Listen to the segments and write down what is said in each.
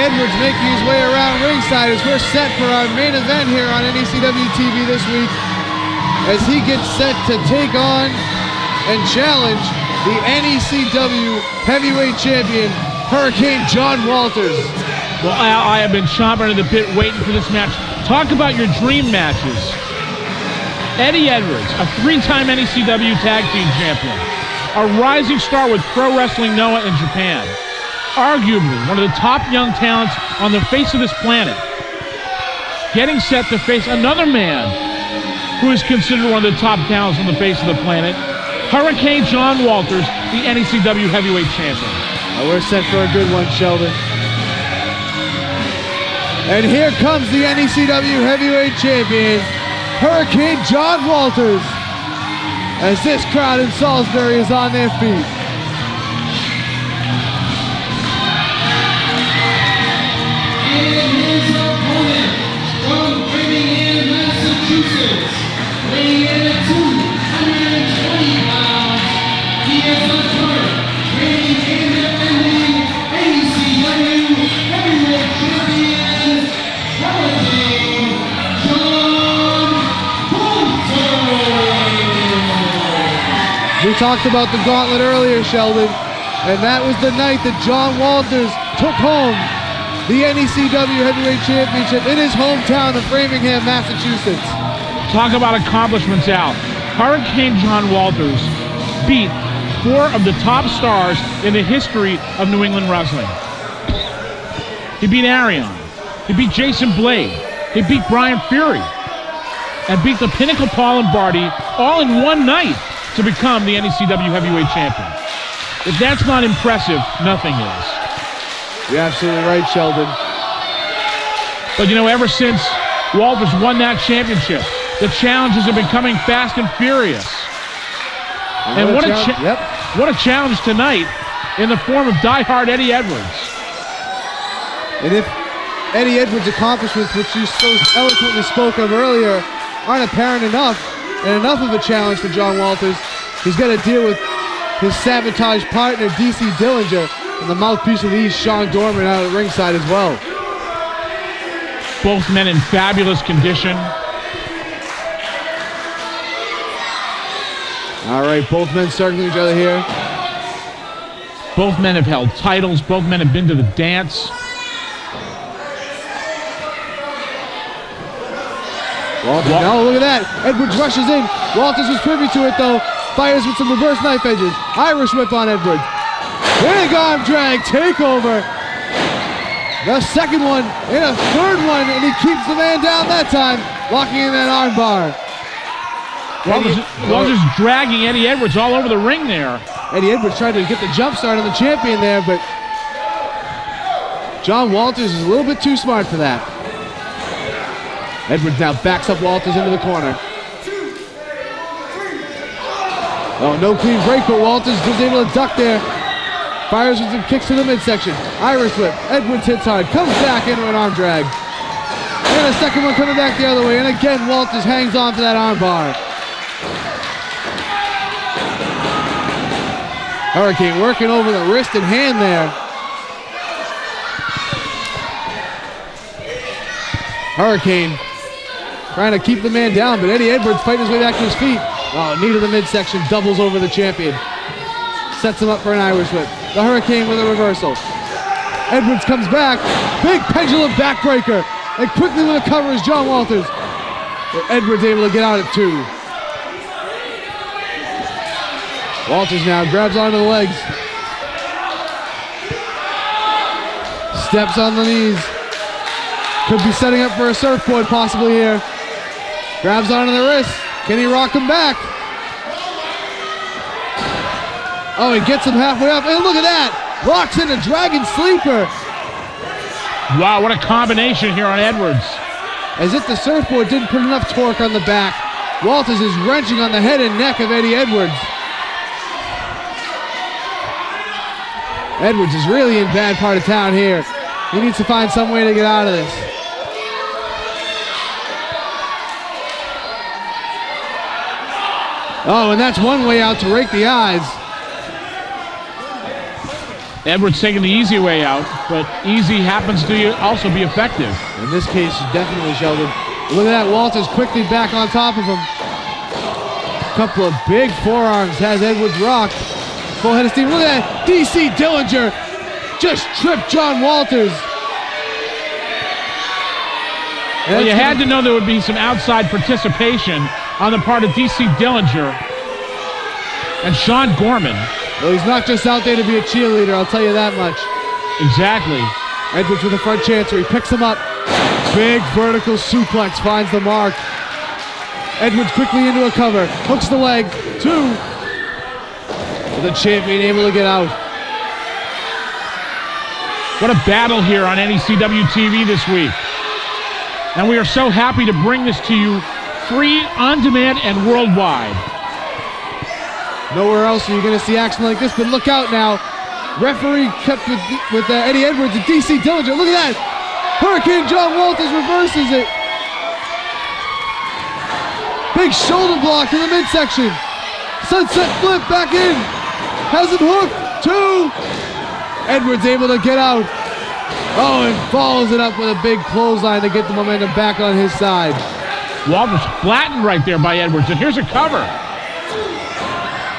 Edwards making his way around ringside as we're set for our main event here on NECW TV this week, as he gets set to take on and challenge the NECW Heavyweight Champion, Hurricane John Walters. Well, Al, I have been chomping at the bit waiting for this match. Talk about your dream matches. Eddie Edwards, a three-time NECW Tag Team Champion, a rising star with Pro Wrestling Noah in Japan, arguably one of the top young talents on the face of this planet, getting set to face another man who is considered one of the top talents on the face of the planet, Hurricane John Walters, the NECW Heavyweight Champion. We're set for a good one, Sheldon. And here comes the NECW Heavyweight Champion, Hurricane John Walters, as this crowd in Salisbury is on their feet. And his opponent from Framingham, Massachusetts, weighing in at 220 pounds, he is the current reigning independent NECW Heavyweight Champion, Hurricane John Walters. We talked about the gauntlet earlier, Sheldon, and that was the night that John Walters took home the NECW Heavyweight Championship in his hometown of Framingham, Massachusetts. Talk about accomplishments, Al. Hurricane John Walters beat 4 of the top stars in the history of New England wrestling. He beat Arion. He beat Jason Blade. He beat Brian Fury. And beat the Pinnacle Paul Lombardi all in one night to become the NECW Heavyweight Champion. If that's not impressive, nothing is. You're absolutely right, Sheldon. But you know, ever since Walters won that championship, the challenges have been coming fast and furious. And what a challenge tonight in the form of diehard Eddie Edwards. And if Eddie Edwards' accomplishments, which you so eloquently spoke of earlier, aren't apparent enough, and enough of a challenge for John Walters, he's got to deal with his sabotage partner, DC Dillinger, and the mouthpiece of the East, Sean Dorman, out at ringside as well. Both men in fabulous condition. All right, both men circling each other here. Both men have held titles. Both men have been to the dance. No, look at that. Edwards rushes in. Walters was privy to it, though. Fires with some reverse knife edges. Irish whip on Edwards. Big arm drag, takeover. The second one and a third one, and he keeps the man down that time, locking in that arm bar. Walters dragging Eddie Edwards all over the ring there. Eddie Edwards tried to get the jump start on the champion there, but John Walters is a little bit too smart for that. Edwards now backs up Walters into the corner. Oh, no clean break, but Walters was able to duck there. Fires with some kicks to the midsection. Irish whip. Edwards hits hard. Comes back into an arm drag. And a second one coming back the other way. And again, Walters hangs on to that arm bar. Hurricane working over the wrist and hand there. Hurricane trying to keep the man down, but Eddie Edwards fighting his way back to his feet. Oh, knee to the midsection, doubles over the champion. Sets him up for an Irish whip. The Hurricane with a reversal. Edwards comes back. Big pendulum backbreaker. And quickly with a cover is John Walters. But Edwards able to get out at 2. Walters now grabs onto the legs. Steps on the knees. Could be setting up for a surfboard possibly here. Grabs onto the wrist. Can he rock him back? Oh, he gets him halfway up. And look at that. Locks in a Dragon Sleeper. Wow, what a combination here on Edwards. As if the surfboard didn't put enough torque on the back. Walters is wrenching on the head and neck of Eddie Edwards. Edwards is really in bad part of town here. He needs to find some way to get out of this. Oh, and that's one way out to rake the eyes. Edwards taking the easy way out, but easy happens to also be effective. In this case, definitely, Sheldon. Look at that, Walters quickly back on top of him. A couple of big forearms has Edwards rocked. Full head of steam. Look at that, DC Dillinger just tripped John Walters. Well, you had to know there would be some outside participation on the part of DC Dillinger and Sean Gorman. Well, he's not just out there to be a cheerleader, I'll tell you that much. Exactly. Edwards with a front chancery, picks him up. Big vertical suplex finds the mark. Edwards quickly into a cover, hooks the leg, 2. The champion able to get out. What a battle here on NECW TV this week. And we are so happy to bring this to you free, on demand, and worldwide. Nowhere else are you going to see action like this, but look out now. Referee kept with Eddie Edwards and DC Dillinger. Look at that. Hurricane John Walters reverses it. Big shoulder block in the midsection. Sunset flip back in. Has him hooked. 2. Edwards able to get out. Oh, and follows it up with a big clothesline to get the momentum back on his side. Walters flattened right there by Edwards, and here's a cover.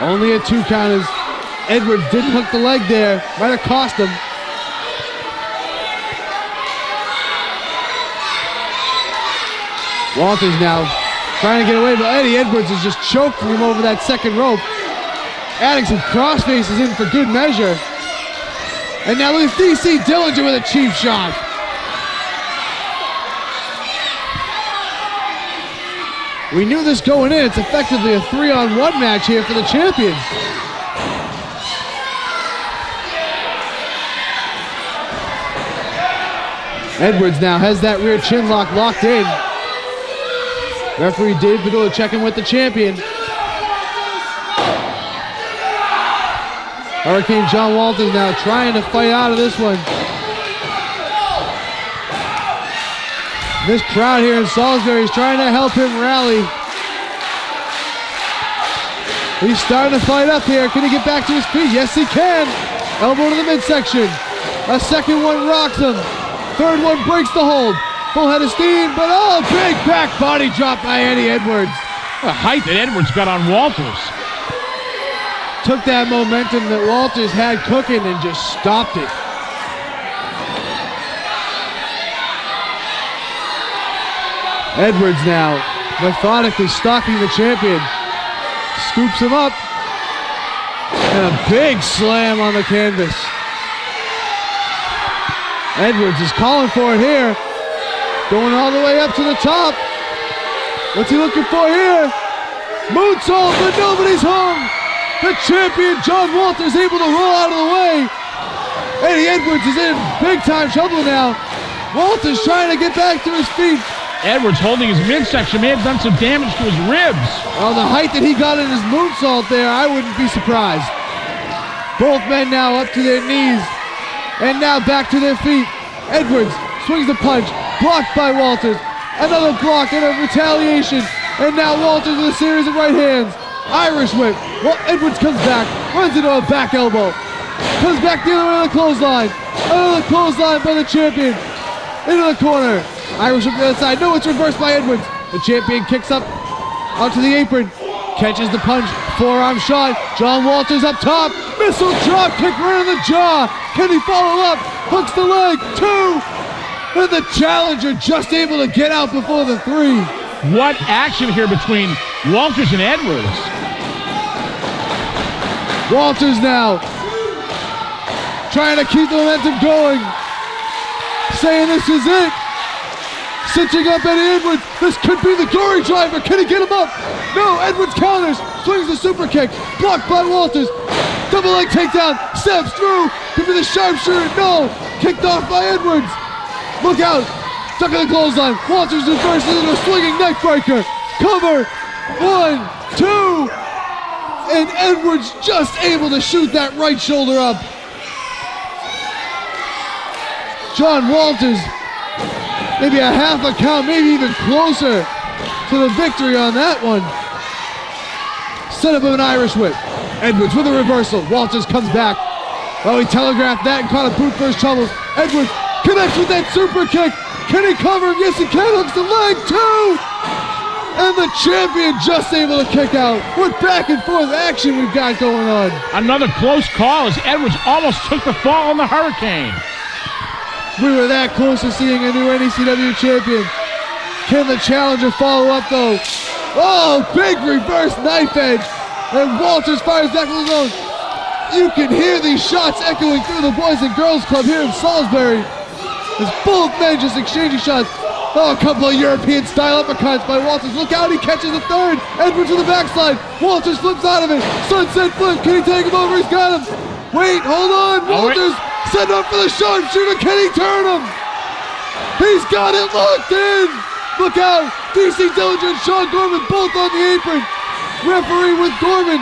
Only a 2 count as Edwards didn't hook the leg there. Might have cost him. Walters now trying to get away, but Eddie Edwards is just choking him over that second rope. Adding some cross faces in for good measure. And now look at DC Dillinger with a cheap shot. We knew this going in. It's effectively a 3-on-1 match here for the champions. Edwards now has that rear chin lock locked in. Referee Dave Padula checking with the champion. Hurricane John Walters now trying to fight out of this one. This crowd here in Salisbury is trying to help him rally. He's starting to fight up here. Can he get back to his feet? Yes, he can. Elbow to the midsection. A second one rocks him. Third one breaks the hold. Full head of steam, but oh, big back body drop by Eddie Edwards. The height that Edwards got on Walters. Took that momentum that Walters had cooking and just stopped it. Edwards now methodically stalking the champion. Scoops him up. And a big slam on the canvas. Edwards is calling for it here. Going all the way up to the top. What's he looking for here? Moonsault, but nobody's home. The champion, John Walters, able to roll out of the way. Eddie Edwards is in big time trouble now. Walters trying to get back to his feet. Edwards holding his midsection may have done some damage to his ribs. Oh, the height that he got in his moonsault there, I wouldn't be surprised. Both men now up to their knees. And now back to their feet. Edwards swings the punch, blocked by Walters. Another block and a retaliation. And now Walters with a series of right hands. Irish whip. Well, Edwards comes back, runs into a back elbow. Comes back the other way to the clothesline. Another clothesline by the champion. Into the corner. Irish whip to the other side. No, it's reversed by Edwards. The champion kicks up onto the apron. Catches the punch. Forearm shot. John Walters up top. Missile drop kick right in the jaw. Can he follow up? Hooks the leg. 2. And the challenger just able to get out before the 3. What action here between Walters and Edwards. Walters now trying to keep the momentum going, saying this is it. Cinching up Eddie Edwards. This could be the gory driver. Can he get him up? No, Edwards counters, swings the super kick, blocked by Walters. Double leg takedown, steps through, could be the sharpshooter. No, kicked off by Edwards. Look out, stuck in the clothesline. Walters reverses into a swinging neck breaker. Cover, 1, 2, and Edwards just able to shoot that right shoulder up. John Walters, maybe a half a count, maybe even closer to the victory on that one. Set up of an Irish whip. Edwards with a reversal. Walters comes back. Oh, he telegraphed that and caught a boot for his troubles. Edwards connects with that super kick. Can he cover him? Yes, he can. Hooks the leg, too. And the champion just able to kick out. What back and forth action we've got going on. Another close call as Edwards almost took the fall on the Hurricane. We were that close to seeing a new NECW champion. Can the challenger follow up, though? Oh, big reverse knife edge. And Walters fires back with his own. You can hear these shots echoing through the Boys and Girls Club here in Salisbury. As both men just exchanging shots. Oh, a couple of European-style uppercuts by Walters. Look out, he catches a third. Edwards with the backslide. Walters flips out of it. Sunset flip. Can he take him over? He's got him. Wait, hold on. Walters set up for the sharpshooter. Can he turn him? He's got it locked in. Look out. DC Dillinger and Sean Gorman both on the apron. Referee with Gorman.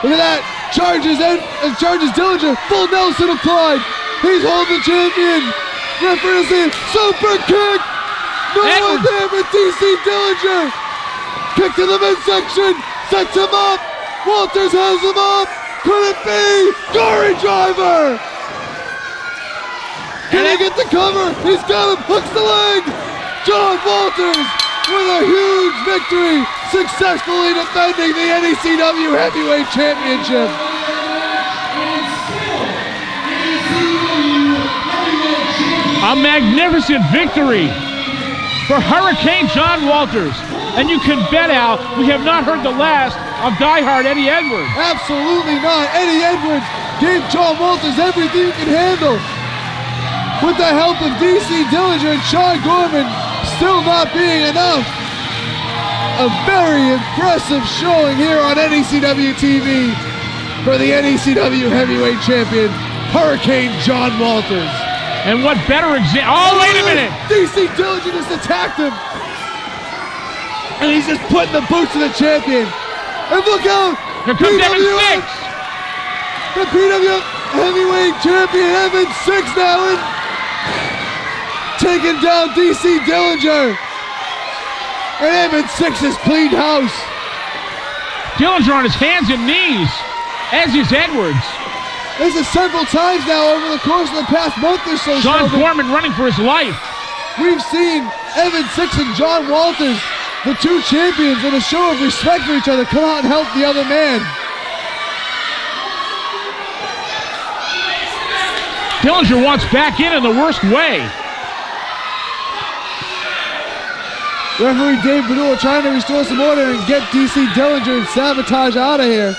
Look at that. Charges Dillinger. Full Nelson applied. He's holding the champion. Referee is in. Super kick. No one there but DC Dillinger. Kick to the midsection. Sets him up. Walters has him up. Could it be? Gory driver. Can he get the cover? He's got him. Hooks the leg. John Walters with a huge victory, successfully defending the NECW Heavyweight Championship. A magnificent victory for Hurricane John Walters. And you can bet, Al, we have not heard the last of diehard Eddie Edwards. Absolutely not. Eddie Edwards gave John Walters everything he could handle. With the help of DC Dillinger and Sean Gorman, still not being enough. A very impressive showing here on NECW TV for the NECW Heavyweight Champion, Hurricane John Walters. And what better example? Oh, wait a minute! DC Dillinger just attacked him. And he's just putting the boots to the champion. And look out! Here comes Evan Six! The PWF Heavyweight Champion, Evan Six now in. Taking down DC Dillinger. And Evan Six has cleaned house. Dillinger on his hands and knees, as is Edwards. This is several times now over the course of the past month or so. Sean Gorman running for his life. We've seen Evan Six and John Walters, the two champions, in a show of respect for each other, come out and help the other man. Dillinger wants back in the worst way. Referee Dave Badula trying to restore some order and get DC Dillinger and Sabotage out of here.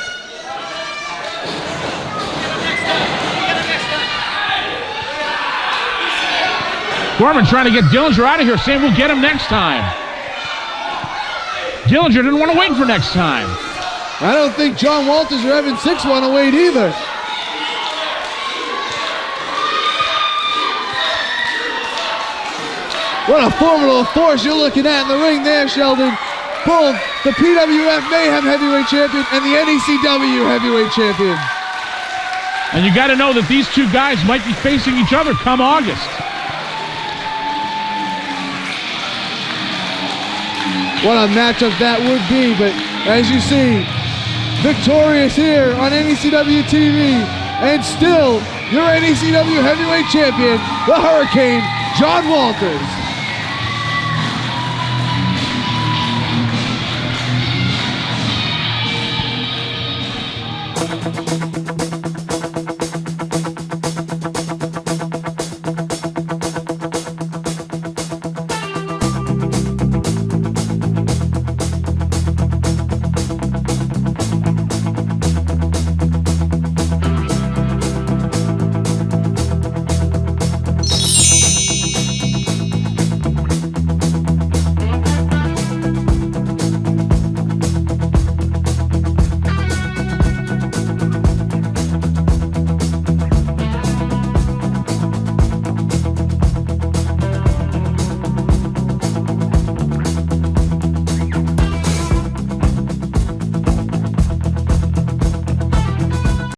Gorman trying to get Dillinger out of here, saying we'll get him next time. Dillinger didn't want to wait for next time. I don't think John Walters or Evan Six want to wait either. What a formidable force you're looking at in the ring there, Sheldon. Both the PWF Mayhem Heavyweight Champion and the NECW Heavyweight Champion. And you got to know that these two guys might be facing each other come August. What a matchup that would be, but as you see, victorious here on NECW TV, and still your NECW Heavyweight Champion, the Hurricane, John Walters.